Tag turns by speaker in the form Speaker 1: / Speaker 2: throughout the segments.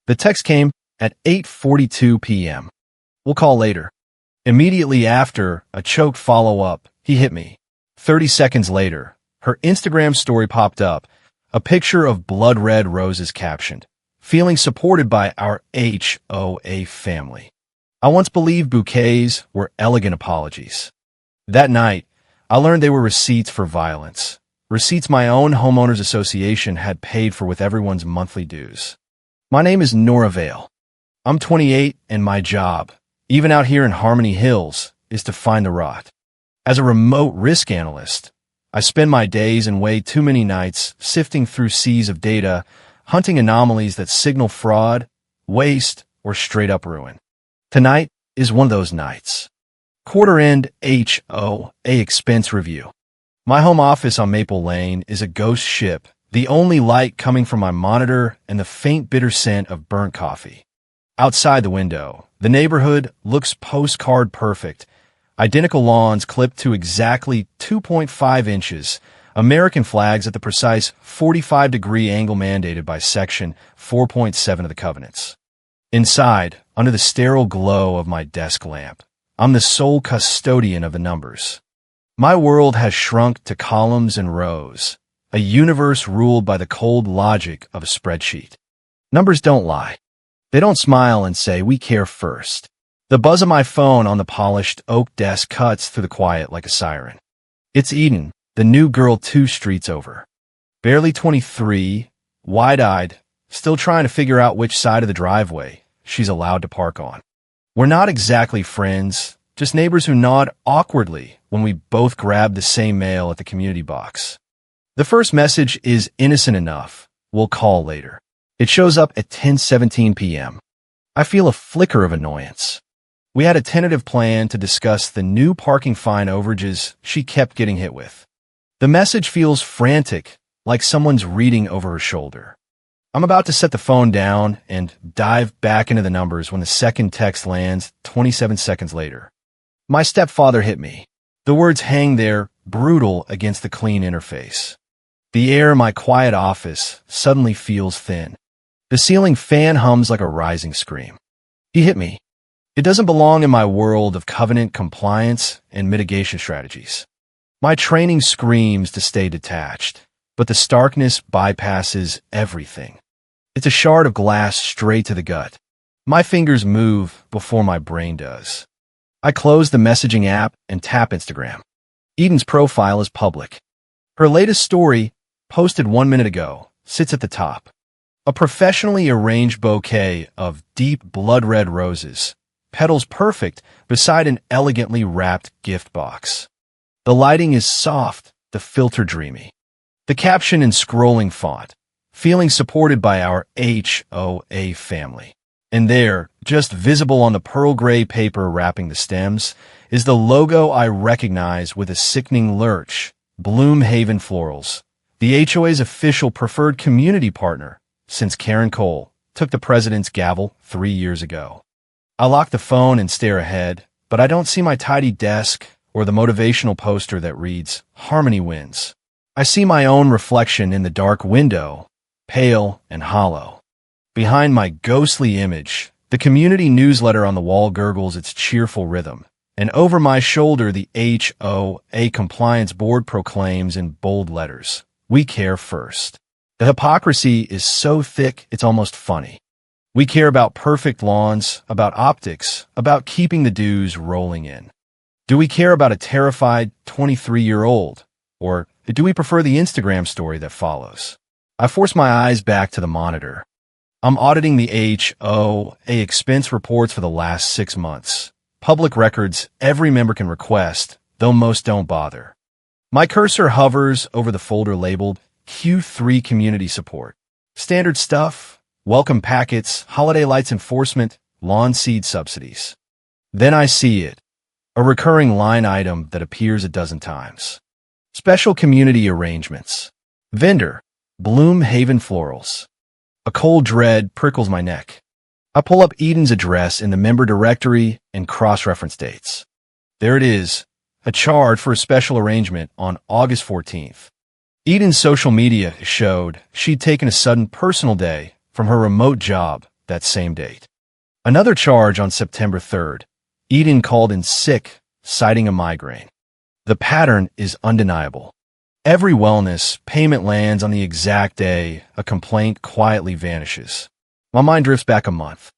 Speaker 1: The text came at 8:42 p.m. We'll call later. Immediately after, a choked follow-up, he hit me. 30 seconds later, her Instagram story popped up, a picture of blood-red roses captioned, "Feeling supported by our HOA family." I once believed bouquets were elegant apologies. That night, I learned they were receipts for violence. Receipts my own homeowners association had paid for with everyone's monthly dues. My name is Nora Vale. I'm 28, and my job, even out here in Harmony Hills, is to find the rot. As a remote risk analyst, I spend my days and way too many nights sifting through seas of data, hunting anomalies that signal fraud, waste, or straight-up ruin. Tonight is one of those nights. Quarter-end HOA expense review. My home office on Maple Lane is a ghost ship, the only light coming from my monitor and the faint bitter scent of burnt coffee. Outside the window, the neighborhood looks postcard perfect. Identical lawns clipped to exactly 2.5 inches, American flags at the precise 45-degree angle mandated by Section 4.7 of the Covenants. Inside, under the sterile glow of my desk lamp, I'm the sole custodian of the numbers. My world has shrunk to columns and rows, a universe ruled by the cold logic of a spreadsheet. Numbers don't lie. They don't smile and say, "We care first." The buzz of my phone on the polished oak desk cuts through the quiet like a siren. It's Eden, the new girl 2 streets over. Barely 23, wide-eyed, still trying to figure out which side of the driveway she's allowed to park on. We're not exactly friends, just neighbors who nod awkwardly when we both grab the same mail at the community box. The first message is innocent enough. We'll call later. It shows up at 10:17 p.m. I feel a flicker of annoyance. We had a tentative plan to discuss the new parking fine overages she kept getting hit with. The message feels frantic, like someone's reading over her shoulder. I'm about to set the phone down and dive back into the numbers when the second text lands 27 seconds later. My stepfather hit me. The words hang there, brutal against the clean interface. The air in my quiet office suddenly feels thin. The ceiling fan hums like a rising scream. He hit me. It doesn't belong in my world of covenant compliance and mitigation strategies. My training screams to stay detached, but the starkness bypasses everything. It's a shard of glass straight to the gut. My fingers move before my brain does. I close the messaging app and tap Instagram. Eden's profile is public. Her latest story, posted 1 minute ago, sits at the top. A professionally arranged bouquet of deep blood-red roses, petals perfect beside an elegantly wrapped gift box. The lighting is soft, the filter dreamy. The caption in scrolling font, "Feeling supported by our HOA family." And there, just visible on the pearl gray paper wrapping the stems, is the logo I recognize with a sickening lurch, Bloomhaven Florals, the HOA's official preferred community partner since Karen Cole took the president's gavel 3 years ago. I lock the phone and stare ahead, but I don't see my tidy desk or the motivational poster that reads, "Harmony wins." I see my own reflection in the dark window, pale and hollow. Behind my ghostly image, the community newsletter on the wall gurgles its cheerful rhythm, and over my shoulder the HOA Compliance Board proclaims in bold letters, "We care first." The hypocrisy is so thick it's almost funny. We care about perfect lawns, about optics, about keeping the dues rolling in. Do we care about a terrified 23-year-old? Or do we prefer the Instagram story that follows? I force my eyes back to the monitor. I'm auditing the HOA expense reports for the last 6 months. Public records every member can request, though most don't bother. My cursor hovers over the folder labeled Q3 Community Support. Standard stuff, welcome packets, holiday lights enforcement, lawn seed subsidies. Then I see it, a recurring line item that appears a dozen times. Special community arrangements. Vendor, Bloomhaven Florals. A cold dread prickles my neck. I pull up Eden's address in the member directory and cross-reference dates. There it is, a charge for a special arrangement on August 14th. Eden's social media showed she'd taken a sudden personal day from her remote job that same date. Another charge on September 3rd. Eden called in sick, citing a migraine. The pattern is undeniable. Every wellness payment lands on the exact day a complaint quietly vanishes. My mind drifts back a month.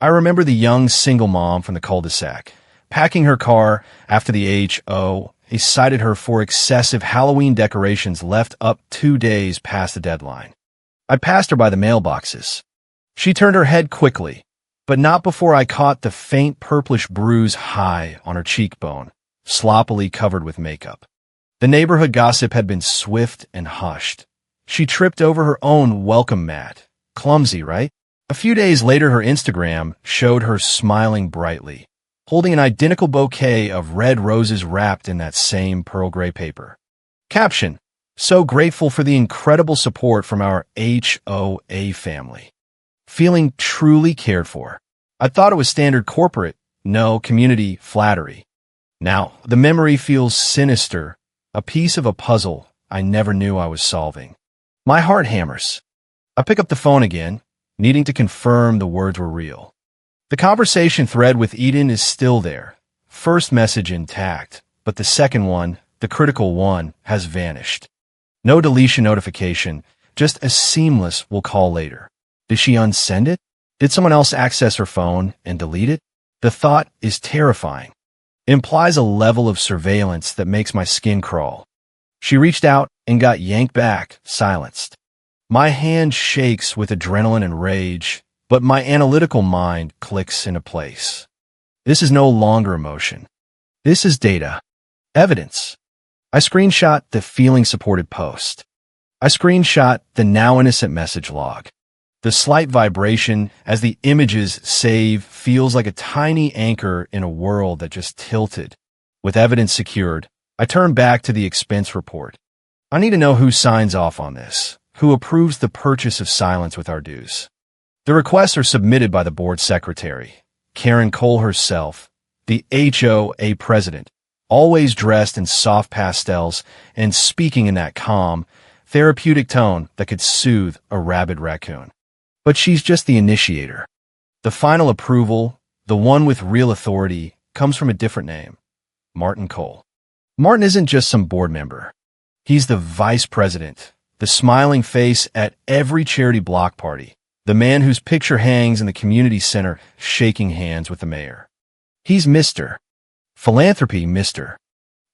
Speaker 1: I remember the young single mom from the cul-de-sac, packing her car after the HOA cited her for excessive Halloween decorations left up 2 days past the deadline. I passed her by the mailboxes. She turned her head quickly, but not before I caught the faint purplish bruise high on her cheekbone, sloppily covered with makeup. The neighborhood gossip had been swift and hushed. She tripped over her own welcome mat. Clumsy, right? A few days later, her Instagram showed her smiling brightly, holding an identical bouquet of red roses wrapped in that same pearl gray paper. Caption: so grateful for the incredible support from our HOA family. Feeling truly cared for. I thought it was standard corporate, no community flattery. Now, the memory feels sinister, a piece of a puzzle I never knew I was solving. My heart hammers. I pick up the phone again, needing to confirm the words were real. The conversation thread with Eden is still there. First message intact, but the second one, the critical one, has vanished. No deletion notification, just a seamless "we'll call later." Did she unsend it? Did someone else access her phone and delete it? The thought is terrifying. It implies a level of surveillance that makes my skin crawl. She reached out and got yanked back, silenced. My hand shakes with adrenaline and rage, but my analytical mind clicks into place. This is no longer emotion. This is data. Evidence. I screenshot the feeling-supported post. I screenshot the now innocent message log. The slight vibration as the images save feels like a tiny anchor in a world that just tilted. With evidence secured, I turn back to the expense report. I need to know who signs off on this, who approves the purchase of silence with our dues. The requests are submitted by the board secretary, Karen Cole herself, the HOA president, always dressed in soft pastels and speaking in that calm, therapeutic tone that could soothe a rabid raccoon. But she's just the initiator. The final approval, the one with real authority, comes from a different name, Martin Cole. Martin isn't just some board member. He's the vice president, the smiling face at every charity block party, the man whose picture hangs in the community center shaking hands with the mayor. He's Mr. Philanthropy, Mr.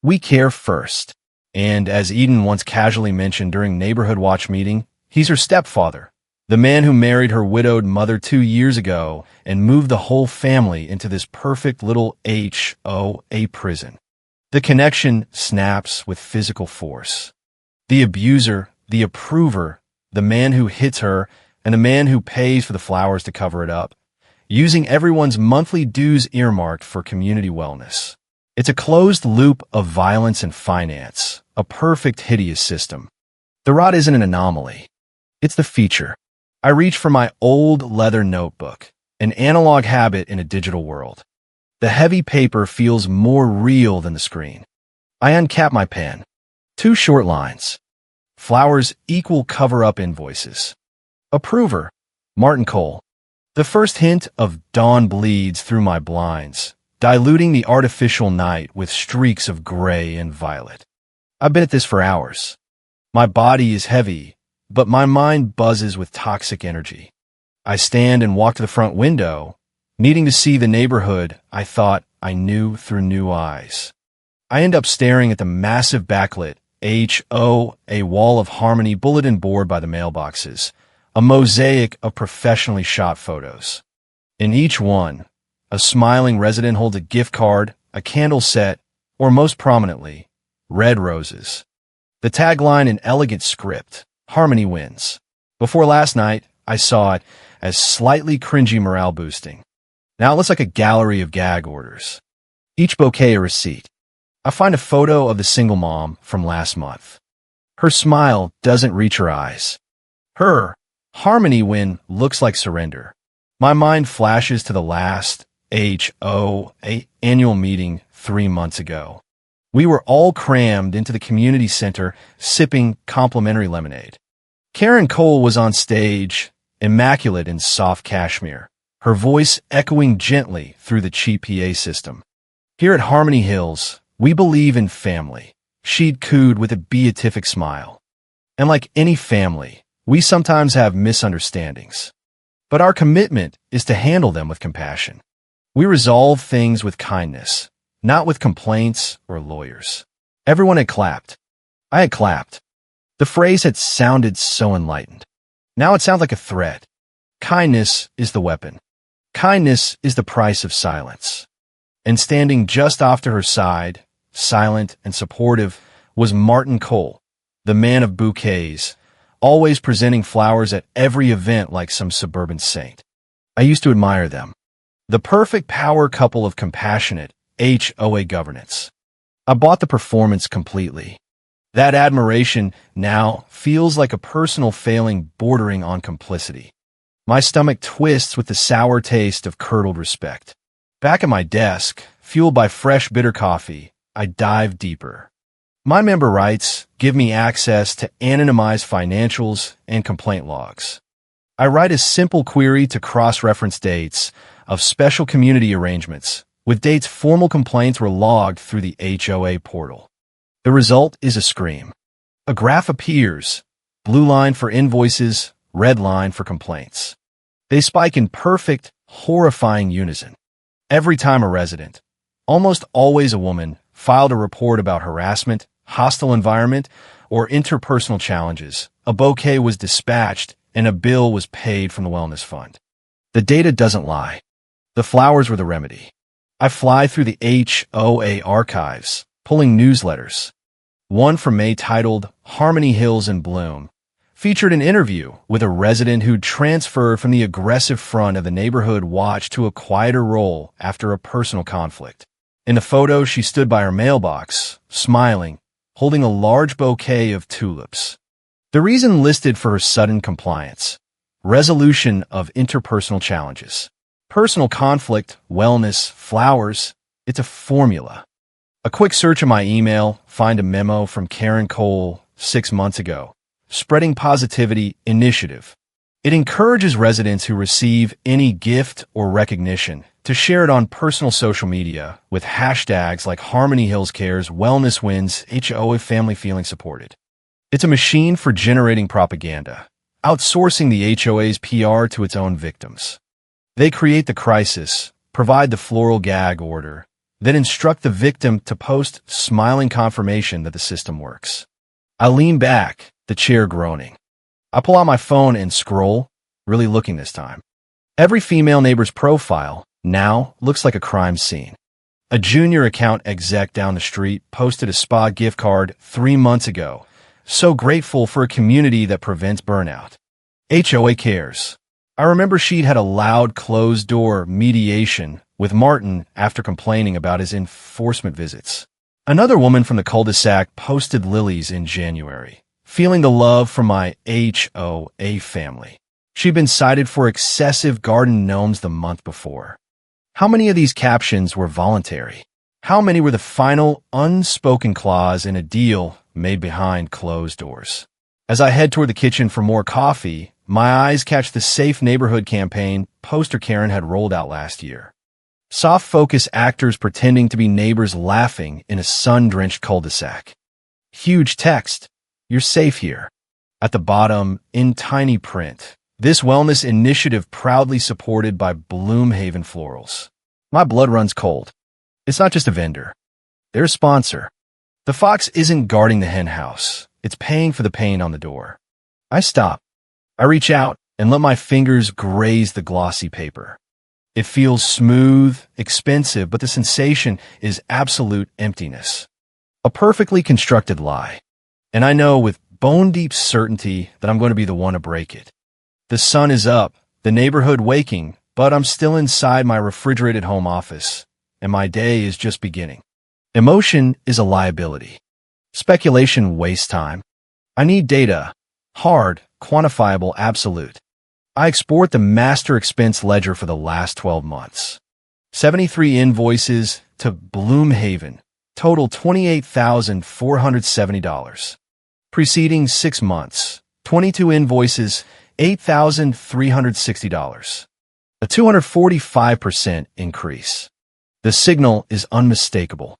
Speaker 1: We care first. And as Eden once casually mentioned during Neighborhood Watch meeting, he's her stepfather, the man who married her widowed mother 2 years ago and moved the whole family into this perfect little HOA prison. The connection snaps with physical force. The abuser, the approver, the man who hits her, and the man who pays for the flowers to cover it up, using everyone's monthly dues earmarked for community wellness. It's a closed loop of violence and finance, a perfect, hideous system. The rot isn't an anomaly. It's the feature. I reach for my old leather notebook, an analog habit in a digital world. The heavy paper feels more real than the screen. I uncap my pen. 2 short lines. Flowers equal cover-up invoices. Approver, Martin Cole. The first hint of dawn bleeds through my blinds, diluting the artificial night with streaks of gray and violet. I've been at this for hours. My body is heavy, but my mind buzzes with toxic energy. I stand and walk to the front window, needing to see the neighborhood I thought I knew through new eyes. I end up staring at the massive backlit HOA wall of harmony bulletin board by the mailboxes, a mosaic of professionally shot photos. In each one, a smiling resident holds a gift card, a candle set, or most prominently, red roses. The tagline in elegant script, "Harmony wins." Before last night, I saw it as slightly cringy morale boosting. Now it looks like a gallery of gag orders. Each bouquet a receipt. I find a photo of the single mom from last month. Her smile doesn't reach her eyes. Her harmony win looks like surrender. My mind flashes to the last HOA annual meeting 3 months ago. We were all crammed into the community center sipping complimentary lemonade. Karen Cole was on stage, immaculate in soft cashmere, her voice echoing gently through the cheap PA system. Here at Harmony Hills, we believe in family, she'd cooed with a beatific smile. And like any family, we sometimes have misunderstandings. But our commitment is to handle them with compassion. We resolve things with kindness, not with complaints or lawyers. Everyone had clapped. I had clapped. The phrase had sounded so enlightened. Now it sounds like a threat. Kindness is the weapon. Kindness is the price of silence. And standing just off to her side, silent and supportive, was Martin Cole, the man of bouquets, always presenting flowers at every event like some suburban saint. I used to admire them. The perfect power couple of compassionate HOA governance. I bought the performance completely. That admiration now feels like a personal failing bordering on complicity. My stomach twists with the sour taste of curdled respect. Back at my desk, fueled by fresh bitter coffee, I dive deeper. My member rights give me access to anonymized financials and complaint logs. I write a simple query to cross-reference dates of special community arrangements, with dates formal complaints were logged through the HOA portal. The result is a scream. A graph appears, blue line for invoices, red line for complaints. They spike in perfect, horrifying unison. Every time a resident, almost always a woman, filed a report about harassment, hostile environment, or interpersonal challenges, a bouquet was dispatched and a bill was paid from the wellness fund. The data doesn't lie. The flowers were the remedy. I fly through the HOA archives, pulling newsletters. One from May titled Harmony Hills in Bloom featured an interview with a resident who'd transferred from the aggressive front of the neighborhood watch to a quieter role after a personal conflict. In the photo, she stood by her mailbox, smiling, holding a large bouquet of tulips. The reason listed for her sudden compliance: resolution of interpersonal challenges. Personal conflict, wellness, flowers, it's a formula. A quick search of my email, find a memo from Karen Cole 6 months ago. Spreading Positivity Initiative. It encourages residents who receive any gift or recognition to share it on personal social media with hashtags like Harmony Hills Cares, Wellness Wins, HOA Family Feeling Supported. It's a machine for generating propaganda, outsourcing the HOA's PR to its own victims. They create the crisis, provide the floral gag order, then instruct the victim to post smiling confirmation that the system works. I lean back, the chair groaning. I pull out my phone and scroll, really looking this time. Every female neighbor's profile now looks like a crime scene. A junior account exec down the street posted a spa gift card 3 months ago. So grateful for a community that prevents burnout. HOA cares. I remember she'd had a loud closed-door mediation with Martin after complaining about his enforcement visits. Another woman from the cul-de-sac posted lilies in January, feeling the love from my HOA family. She'd been cited for excessive garden gnomes the month before. How many of these captions were voluntary? How many were the final unspoken clause in a deal made behind closed doors? As I head toward the kitchen for more coffee, my eyes catch the Safe Neighborhood campaign poster Karen had rolled out last year. Soft focus actors pretending to be neighbors laughing in a sun-drenched cul-de-sac. Huge text, "You're safe here." At the bottom, in tiny print, this wellness initiative proudly supported by Bloomhaven Florals. My blood runs cold. It's not just a vendor. They're a sponsor. The fox isn't guarding the hen house. It's paying for the paint on the door. I stop. I reach out and let my fingers graze the glossy paper. It feels smooth, expensive, but the sensation is absolute emptiness. A perfectly constructed lie. And I know with bone-deep certainty that I'm going to be the one to break it. The sun is up, the neighborhood waking, but I'm still inside my refrigerated home office, and my day is just beginning. Emotion is a liability. Speculation wastes time. I need data. Hard, quantifiable, absolute. I export the master expense ledger for the last 12 months. 73 invoices to Bloomhaven, total $28,470. Preceding 6 months, 22 invoices, $8,360. A 245% increase. The signal is unmistakable.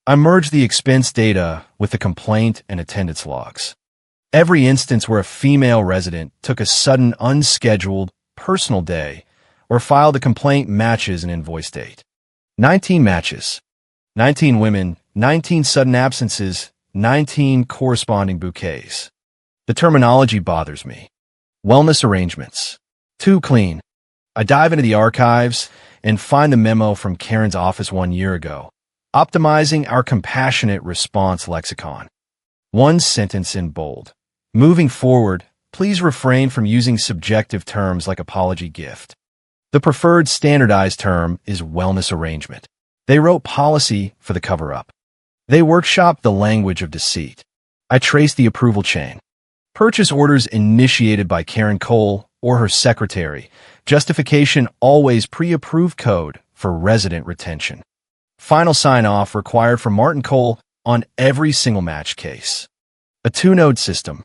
Speaker 1: I merged the expense data with the complaint and attendance logs. Every instance where a female resident took a sudden, unscheduled, personal day or filed a complaint matches an invoice date. 19 matches. 19 women, 19 sudden absences, 19 corresponding bouquets. The terminology bothers me. Wellness arrangements. Too clean. I dive into the archives and find the memo from Karen's office 1 year ago, optimizing our compassionate response lexicon. One sentence in bold. Moving forward, please refrain from using subjective terms like apology gift. The preferred standardized term is wellness arrangement. They wrote policy for the cover-up. They workshopped the language of deceit. I traced the approval chain. Purchase orders initiated by Karen Cole or her secretary. Justification always pre-approved code for resident retention. Final sign-off required for Martin Cole on every single match case. A two-node system.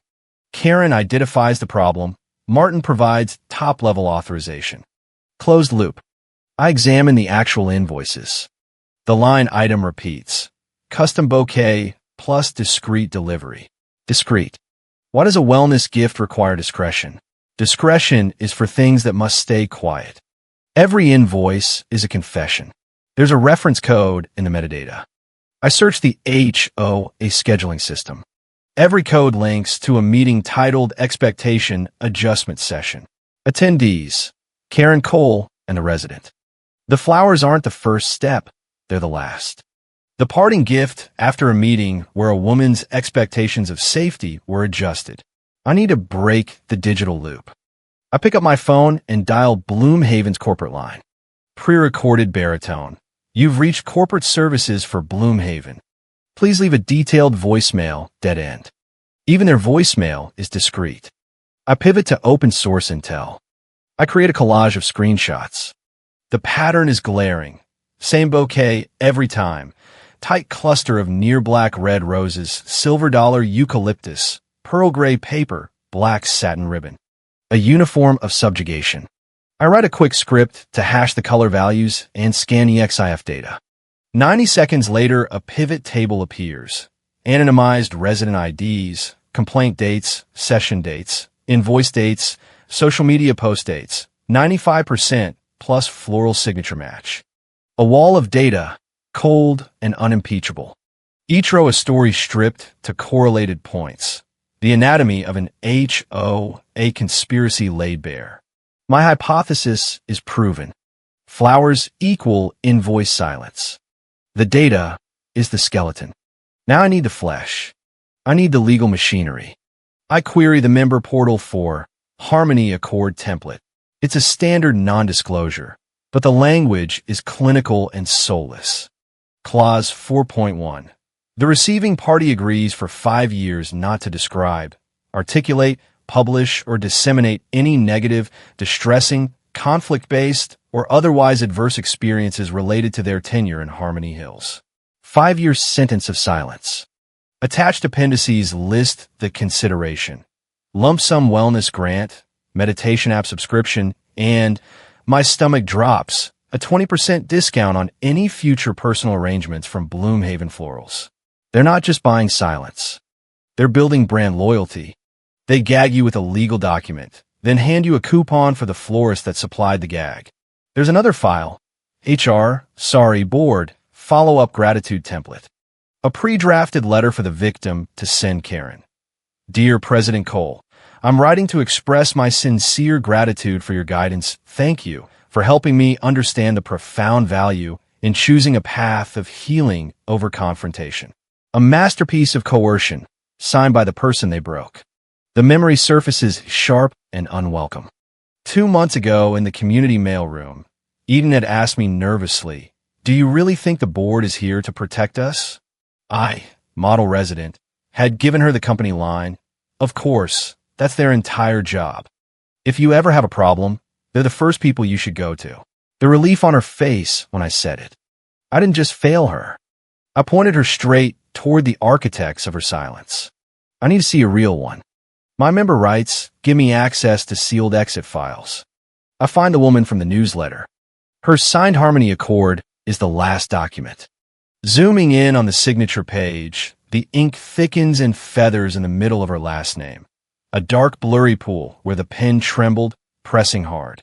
Speaker 1: Karen identifies the problem. Martin provides top-level authorization. Closed loop. I examine the actual invoices. The line item repeats. Custom bouquet plus discreet delivery. Discreet. Why does a wellness gift require discretion? Discretion is for things that must stay quiet. Every invoice is a confession. There's a reference code in the metadata. I search the HOA scheduling system. Every code links to a meeting titled Expectation Adjustment Session. Attendees, Karen Cole and the resident. The flowers aren't the first step, they're the last. The parting gift after a meeting where a woman's expectations of safety were adjusted. I need to break the digital loop. I pick up my phone and dial Bloomhaven's corporate line. Pre-recorded baritone. You've reached corporate services for Bloomhaven. Please leave a detailed voicemail, dead end. Even their voicemail is discreet. I pivot to open source intel. I create a collage of screenshots. The pattern is glaring. Same bouquet every time. Tight cluster of near black red roses, silver dollar eucalyptus, pearl gray paper, black satin ribbon. A uniform of subjugation. I write a quick script to hash the color values and scan the EXIF data. 90 seconds later, a pivot table appears. Anonymized resident IDs, complaint dates, session dates, invoice dates, social media post dates, 95% plus floral signature match. A wall of data, cold and unimpeachable. Each row a story stripped to correlated points. The anatomy of an HOA conspiracy laid bare. My hypothesis is proven. Flowers equal invoice silence. The data is the skeleton. Now I need the flesh. I need the legal machinery. I query the member portal for Harmony Accord template. It's a standard non-disclosure, but the language is clinical and soulless. Clause 4.1. The receiving party agrees for 5 years not to describe, articulate, publish, or disseminate any negative, distressing, conflict-based, or otherwise adverse experiences related to their tenure in Harmony Hills. 5-year sentence of silence. Attached appendices list the consideration. Lump sum wellness grant, meditation app subscription, and my stomach drops, a 20% discount on any future personal arrangements from Bloomhaven Florals. They're not just buying silence. They're building brand loyalty. They gag you with a legal document, then hand you a coupon for the florist that supplied the gag. There's another file. board, follow-up gratitude template. A pre-drafted letter for the victim to send Karen. Dear President Cole, I'm writing to express my sincere gratitude for your guidance. Thank you for helping me understand the profound value in choosing a path of healing over confrontation. A masterpiece of coercion, signed by the person they broke. The memory surfaces sharp and unwelcome. 2 months ago in the community mailroom, Eden had asked me nervously, "Do you really think the board is here to protect us?" I, model resident, had given her the company line. Of course, that's their entire job. If you ever have a problem, they're the first people you should go to. The relief on her face when I said it. I didn't just fail her. I pointed her straight toward the architects of her silence. I need to see a real one. My member writes, "Give me access to sealed exit files." I find the woman from the newsletter. Her signed Harmony Accord is the last document. Zooming in on the signature page, the ink thickens and feathers in the middle of her last name. A dark, blurry pool where the pen trembled, pressing hard.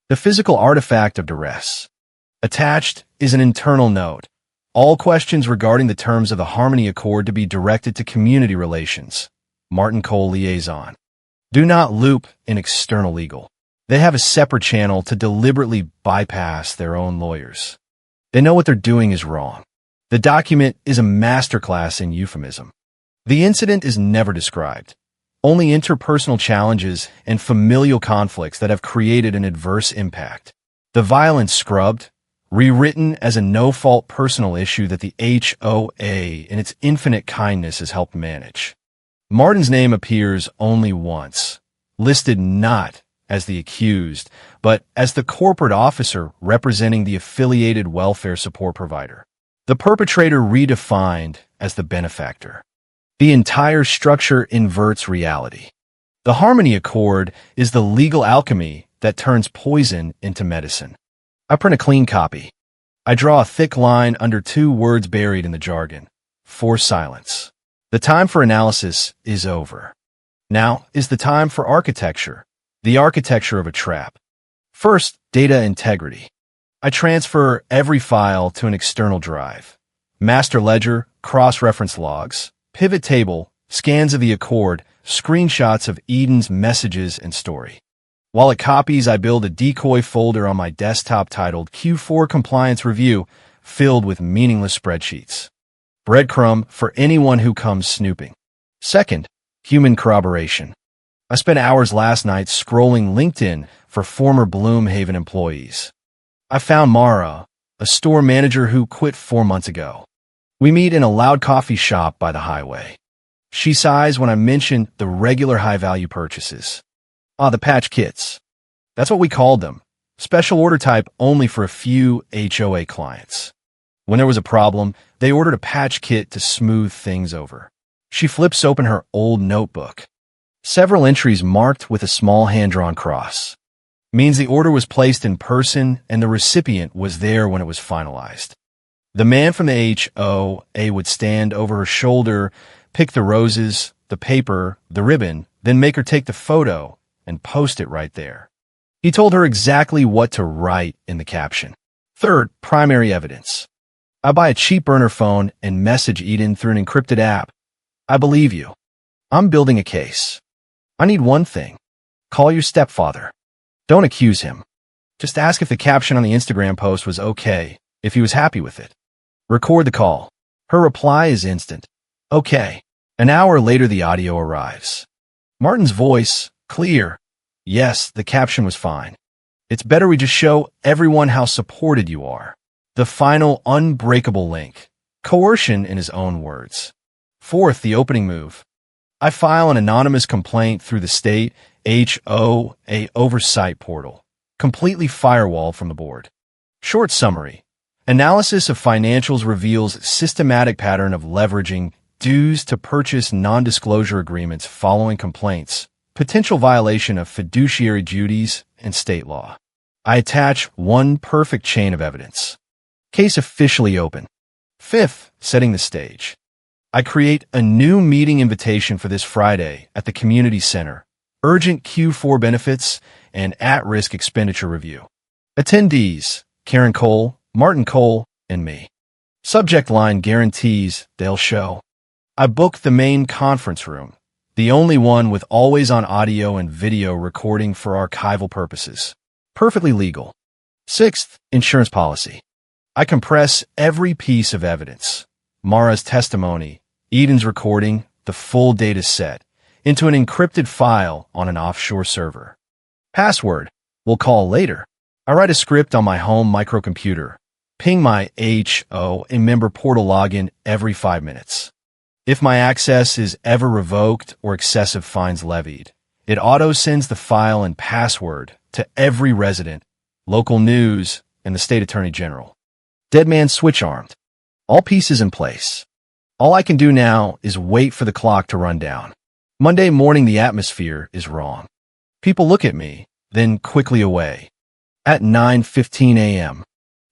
Speaker 1: The physical artifact of duress. Attached is an internal note. All questions regarding the terms of the Harmony Accord to be directed to Community Relations. Martin Cole Liaison. Do not loop in external legal. They have a separate channel to deliberately bypass their own lawyers. They know what they're doing is wrong. The document is a masterclass in euphemism. The incident is never described. Only interpersonal challenges and familial conflicts that have created an adverse impact. The violence scrubbed, rewritten as a no-fault personal issue that the HOA in its infinite kindness has helped manage. Martin's name appears only once, listed not as the accused, but as the corporate officer representing the affiliated welfare support provider. The perpetrator redefined as the benefactor. The entire structure inverts reality. The Harmony Accord is the legal alchemy that turns poison into medicine. I print a clean copy. I draw a thick line under 2 words buried in the jargon. Force silence. The time for analysis is over. Now is the time for architecture. The architecture of a trap. First, data integrity. I transfer every file to an external drive. Master ledger, cross-reference logs, pivot table, scans of the Accord, screenshots of Eden's messages and story. While it copies, I build a decoy folder on my desktop titled Q4 Compliance Review, filled with meaningless spreadsheets. Breadcrumb for anyone who comes snooping. Second, human corroboration. I spent hours last night scrolling LinkedIn for former Bloomhaven employees. I found Mara, a store manager who quit 4 months ago. We meet in a loud coffee shop by the highway. She sighs when I mention the regular high-value purchases. The patch kits. That's what we called them. Special order type only for a few HOA clients. When there was a problem, they ordered a patch kit to smooth things over. She flips open her old notebook. Several entries marked with a small hand-drawn cross. Means the order was placed in person and the recipient was there when it was finalized. The man from the HOA would stand over her shoulder, pick the roses, the paper, the ribbon, then make her take the photo and post it right there. He told her exactly what to write in the caption. Third, primary evidence. I buy a cheap burner phone and message Eden through an encrypted app. I believe you. I'm building a case. I need one thing. Call your stepfather. Don't accuse him. Just ask if the caption on the Instagram post was okay, if he was happy with it. Record the call. Her reply is instant. Okay. An hour later, the audio arrives. Martin's voice, clear. Yes, the caption was fine. It's better we just show everyone how supported you are. The final unbreakable link. Coercion in his own words. Fourth, the opening move. I file an anonymous complaint through the state HOA oversight portal, completely firewalled from the board. Short summary. Analysis of financials reveals systematic pattern of leveraging dues to purchase non-disclosure agreements following complaints, potential violation of fiduciary duties, and state law. I attach one perfect chain of evidence. Case officially open. Fifth, setting the stage. I create a new meeting invitation for this Friday at the community center, urgent Q4 benefits, and at-risk expenditure review. Attendees, Karen Cole, Martin Cole, and me. Subject line guarantees they'll show. I book the main conference room, the only one with always-on audio and video recording for archival purposes. Perfectly legal. Sixth, insurance policy. I compress every piece of evidence. Mara's testimony, Eden's recording, the full data set, into an encrypted file on an offshore server. Password, we'll call later. I write a script on my home microcomputer, ping my HOA member portal login every 5 minutes. If my access is ever revoked or excessive fines levied, it auto-sends the file and password to every resident, local news, and the state attorney general. Dead man switch-armed. All pieces in place. All I can do now is wait for the clock to run down. Monday morning, the atmosphere is wrong. People look at me, then quickly away. At 9:15 a.m.,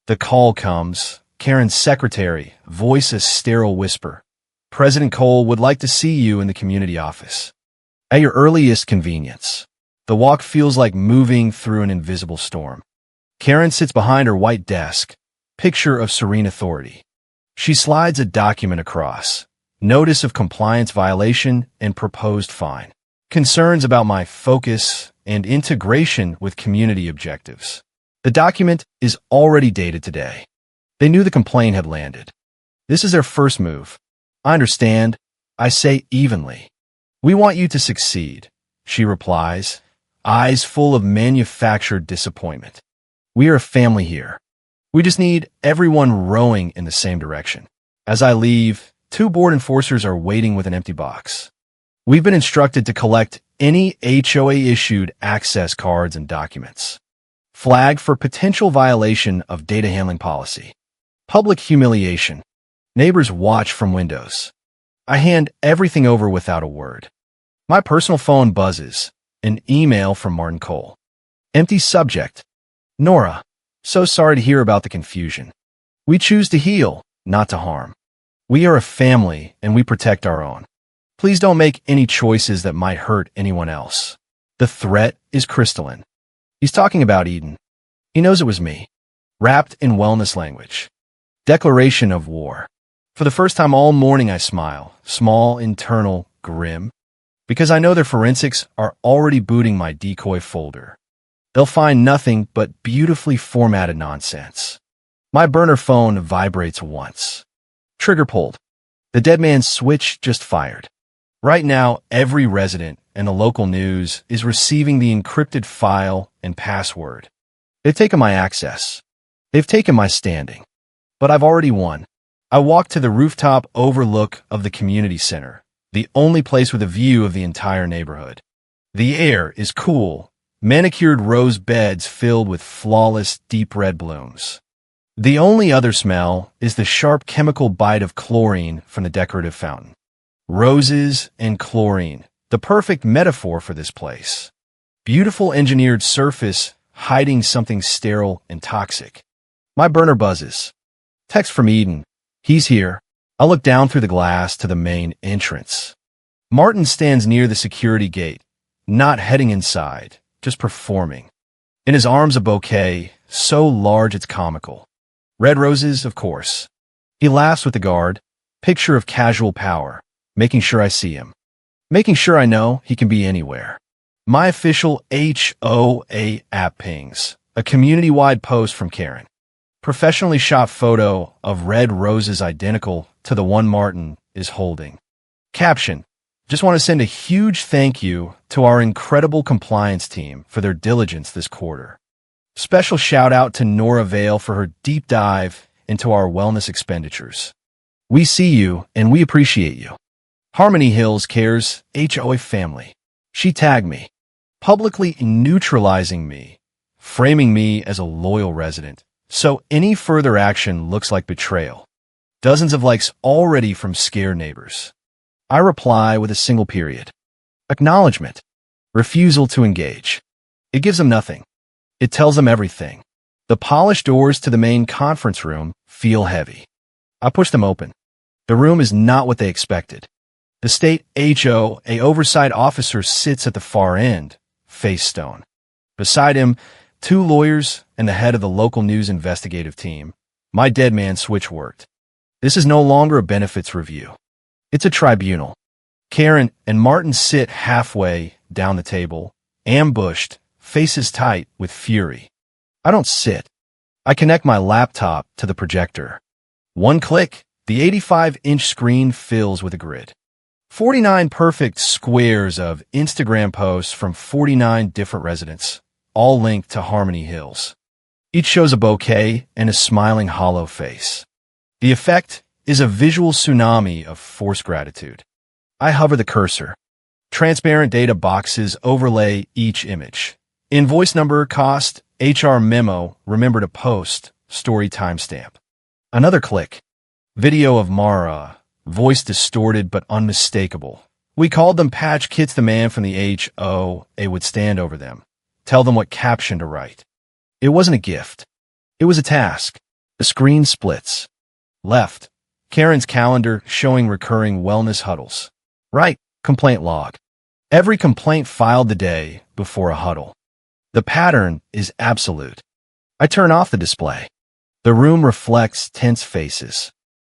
Speaker 1: the call comes. Karen's secretary, voice a sterile whisper. President Cole would like to see you in the community office. At your earliest convenience. The walk feels like moving through an invisible storm. Karen sits behind her white desk, picture of serene authority. She slides a document across. Notice of compliance violation and proposed fine. Concerns about my focus and integration with community objectives. The document is already dated today. They knew the complaint had landed. This is their first move. I understand, I say evenly. We want you to succeed, she replies, eyes full of manufactured disappointment. We are a family here. We just need everyone rowing in the same direction. As I leave, 2 board enforcers are waiting with an empty box. We've been instructed to collect any HOA-issued access cards and documents. Flag for potential violation of data handling policy. Public humiliation. Neighbors watch from windows. I hand everything over without a word. My personal phone buzzes. An email from Martin Cole. Empty subject. Nora, so sorry to hear about the confusion. We choose to heal, not to harm. We are a family and we protect our own. Please don't make any choices that might hurt anyone else. The threat is crystalline. He's talking about Eden. He knows it was me. Wrapped in wellness language. Declaration of war. For the first time all morning I smile, small, internal, grim, because I know their forensics are already booting my decoy folder. They'll find nothing but beautifully formatted nonsense. My burner phone vibrates once. Trigger pulled. The dead man's switch just fired. Right now, every resident and the local news is receiving the encrypted file and password. They've taken my access. They've taken my standing. But I've already won. I walk to the rooftop overlook of the community center, the only place with a view of the entire neighborhood. The air is cool, manicured rose beds filled with flawless deep red blooms. The only other smell is the sharp chemical bite of chlorine from the decorative fountain. Roses and chlorine, the perfect metaphor for this place. Beautiful engineered surface hiding something sterile and toxic. My burner buzzes. Text from Eden. He's here. I look down through the glass to the main entrance. Martin stands near the security gate, not heading inside, just performing. In his arms a bouquet, so large it's comical. Red roses, of course. He laughs with the guard, picture of casual power, making sure I see him. Making sure I know he can be anywhere. My official HOA app pings, a community-wide post from Karen. Professionally shot photo of red roses identical to the one Martin is holding. Caption, just want to send a huge thank you to our incredible compliance team for their diligence this quarter. Special shout out to Nora Vale for her deep dive into our wellness expenditures. We see you and we appreciate you. Harmony Hills Cares HOA family. She tagged me, publicly neutralizing me, framing me as a loyal resident. So any further action looks like betrayal. Dozens of likes already from scared neighbors. I reply with a single period. Acknowledgement. Refusal to engage. It gives them nothing. It tells them everything. The polished doors to the main conference room feel heavy. I push them open. The room is not what they expected. The state HOA oversight officer sits at the far end, face stone. Beside him, 2 lawyers and the head of the local news investigative team. My dead man switch worked. This is no longer a benefits review. It's a tribunal. Karen and Martin sit halfway down the table, ambushed, faces tight with fury. I don't sit. I connect my laptop to the projector. One click, the 85-inch screen fills with a grid. 49 perfect squares of Instagram posts from 49 different residents, all linked to Harmony Hills. Each shows a bouquet and a smiling hollow face. The effect is a visual tsunami of forced gratitude. I hover the cursor. Transparent data boxes overlay each image. Invoice number, cost, HR memo, remember to post, story timestamp. Another click. Video of Mara, voice distorted but unmistakable, We called them patch kits. The man from the HOA would stand over them, tell them what caption to write. It wasn't a gift. It was a task. The screen splits. Left, Karen's calendar showing recurring wellness huddles. Right, complaint log. Every complaint filed the day before a huddle. The pattern is absolute. I turn off the display. The room reflects tense faces.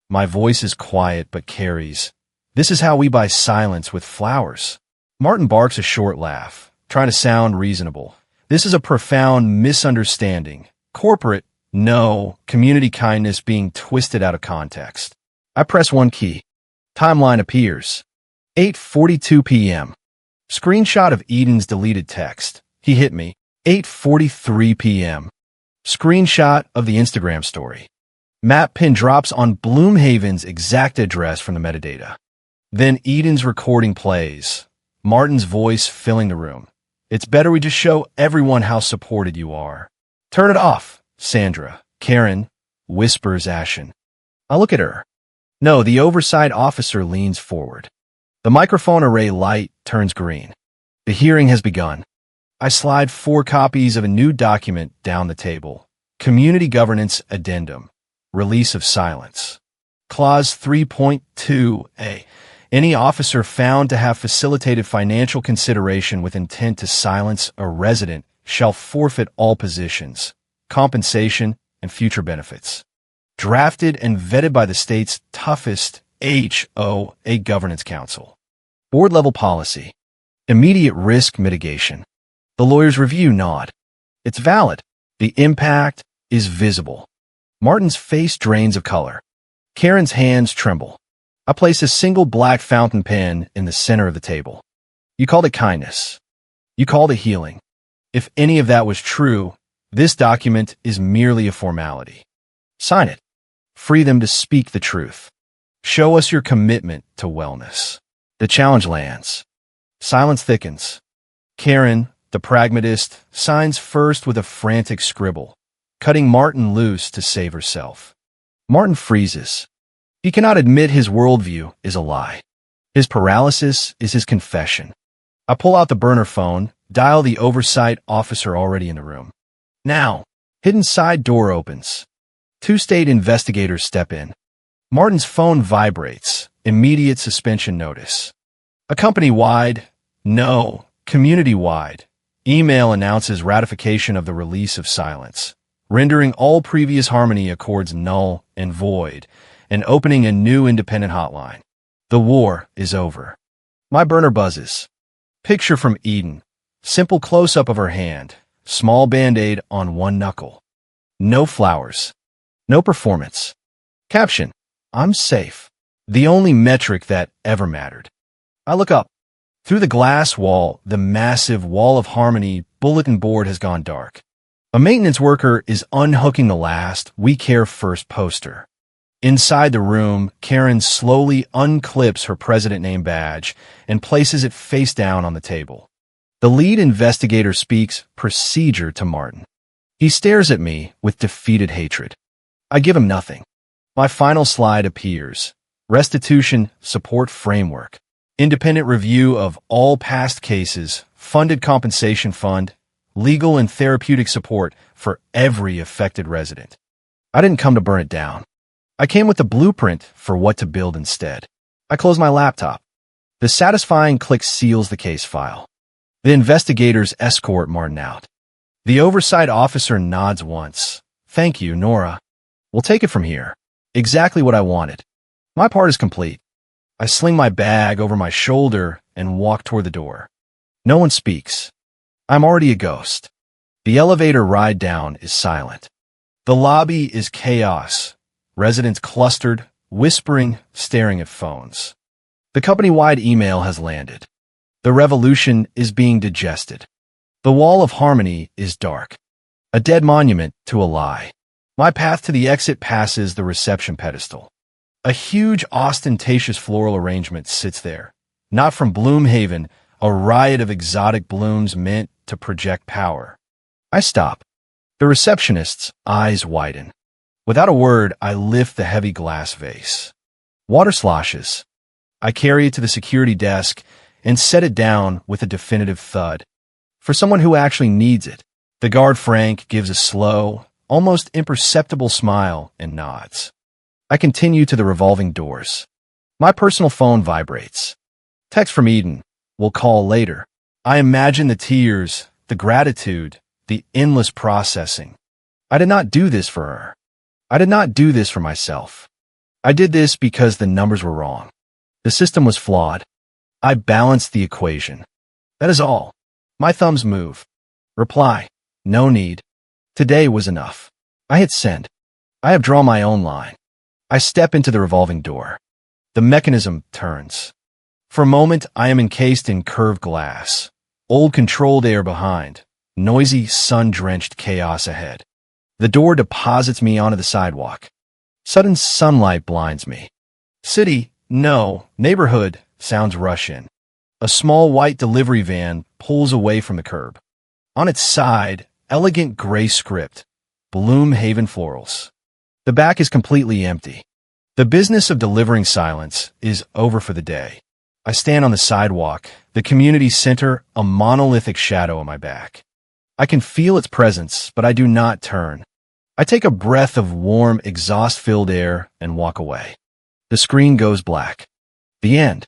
Speaker 1: My voice is quiet but carries. This is how we buy silence with flowers. Martin barks a short laugh, trying to sound reasonable. This is a profound misunderstanding. Corporate, no. Community kindness being twisted out of context. I press one key. Timeline appears. 8:42 p.m. Screenshot of Eden's deleted text. He hit me. 8:43 p.m. Screenshot of the Instagram story. Map pin drops on Bloomhaven's exact address from the metadata. Then Eden's recording plays. Martin's voice filling the room. It's better we just show everyone how supported you are. Turn it off, Sandra. Karen whispers ashen. I look at her. No, the oversight officer leans forward. The microphone array light turns green. The hearing has begun. I slide 4 copies of a new document down the table. Community Governance Addendum. Release of silence. Clause 3.2a. Any officer found to have facilitated financial consideration with intent to silence a resident shall forfeit all positions, compensation, and future benefits. Drafted and vetted by the state's toughest HOA Governance Council. Board-level policy. Immediate risk mitigation. The lawyer's review nod. It's valid. The impact is visible. Martin's face drains of color. Karen's hands tremble. I place a single black fountain pen in the center of the table. You called it kindness. You called it healing. If any of that was true, this document is merely a formality. Sign it. Free them to speak the truth. Show us your commitment to wellness. The challenge lands. Silence thickens. Karen, the pragmatist, signs first with a frantic scribble, cutting Martin loose to save herself. Martin freezes. He cannot admit his worldview is a lie. His paralysis is his confession. I pull out the burner phone, dial the oversight officer already in the room. Now, hidden side door opens. 2 state investigators step in. Martin's phone vibrates. Immediate suspension notice. A company-wide, no, community-wide, email announces ratification of the release of silence, rendering all previous Harmony Accords null and void, and opening a new independent hotline. The war is over. My burner buzzes. Picture from Eden. Simple close-up of her hand. Small band-aid on one knuckle. No flowers. No performance. Caption. I'm safe. The only metric that ever mattered. I look up. Through the glass wall, the massive Wall of Harmony bulletin board has gone dark. A maintenance worker is unhooking the last We Care First poster. Inside the room, Karen slowly unclips her president name badge and places it face down on the table. The lead investigator speaks procedure to Martin. He stares at me with defeated hatred. I give him nothing. My final slide appears. Restitution Support Framework. Independent review of all past cases, funded compensation fund, legal and therapeutic support for every affected resident. I didn't come to burn it down. I came with the blueprint for what to build instead. I close my laptop. The satisfying click seals the case file. The investigators escort Martin out. The oversight officer nods once. Thank you, Nora. We'll take it from here. Exactly what I wanted. My part is complete. I sling my bag over my shoulder and walk toward the door. No one speaks. I'm already a ghost. The elevator ride down is silent. The lobby is chaos. Residents clustered, whispering, staring at phones. The company-wide email has landed. The revolution is being digested. The Wall of Harmony is dark. A dead monument to a lie. My path to the exit passes the reception pedestal. A huge, ostentatious floral arrangement sits there. Not from Bloomhaven, a riot of exotic blooms meant to project power. I stop. The receptionist's eyes widen. Without a word, I lift the heavy glass vase. Water sloshes. I carry it to the security desk and set it down with a definitive thud. For someone who actually needs it, the guard Frank gives a slow, almost imperceptible smile and nods. I continue to the revolving doors. My personal phone vibrates. Text from Eden. We'll call later. I imagine the tears, the gratitude, the endless processing. I did not do this for her. I did not do this for myself. I did this because the numbers were wrong. The system was flawed. I balanced the equation. That is all. My thumbs move. Reply. No need. Today was enough. I hit send. I have drawn my own line. I step into the revolving door. The mechanism turns. For a moment, I am encased in curved glass. Old controlled air behind. Noisy, sun-drenched chaos ahead. The door deposits me onto the sidewalk. Sudden sunlight blinds me. City, no, neighborhood, sounds rush in. A small white delivery van pulls away from the curb. On its side, elegant gray script, Bloom Haven Florals. The back is completely empty. The business of delivering silence is over for the day. I stand on the sidewalk, the community center, a monolithic shadow on my back. I can feel its presence, but I do not turn. I take a breath of warm, exhaust-filled air and walk away. The screen goes black. The end.